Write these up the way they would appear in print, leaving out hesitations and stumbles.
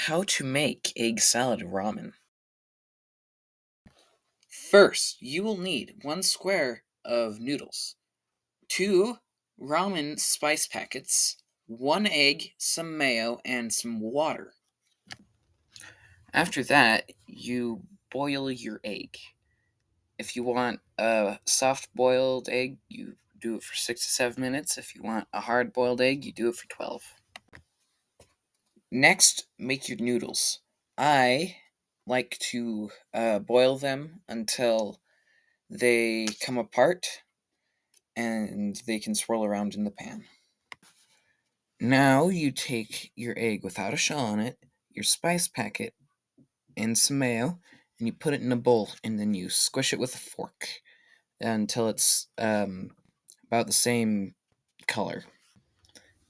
How to make egg salad ramen. First, you will need 1 square of noodles, 2 ramen spice packets, 1 egg, some mayo, and some water. After that, you boil your egg. If you want a soft boiled egg, you do it for 6 to 7 minutes. If you want a hard boiled egg, you do it for 12. Next, make your noodles. I like to boil them until they come apart and they can swirl around in the pan. Now you take your egg without a shell on it, your spice packet, and some mayo, and you put it in a bowl, and then you squish it with a fork until it's about the same color.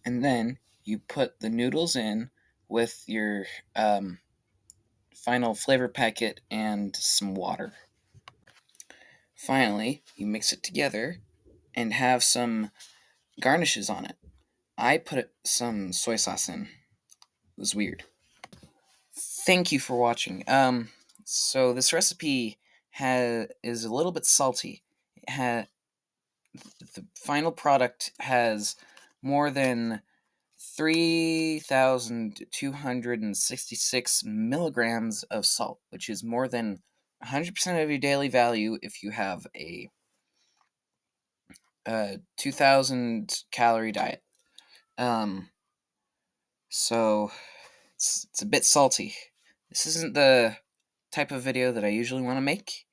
And then you put the noodles in with your final flavor packet and some water. Finally, you mix it together and have some garnishes on it. I put some soy sauce in. It was weird. Thank you for watching. So this recipe is a little bit salty. The final product has more than 3,266 milligrams of salt, which is more than 100% of your daily value if you have a 2,000 calorie diet. Um, so it's a bit salty. This isn't the type of video that I usually want to make,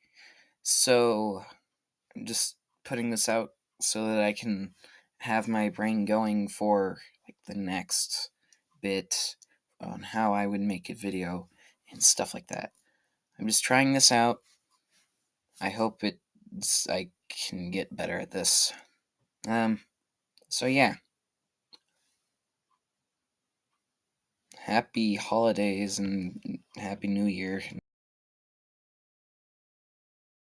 so I'm just putting this out so that I can have my brain going for like the next bit on how I would make a video and stuff like that. I'm just trying this out. I hope I can get better at this. So yeah. Happy holidays and Happy New Year.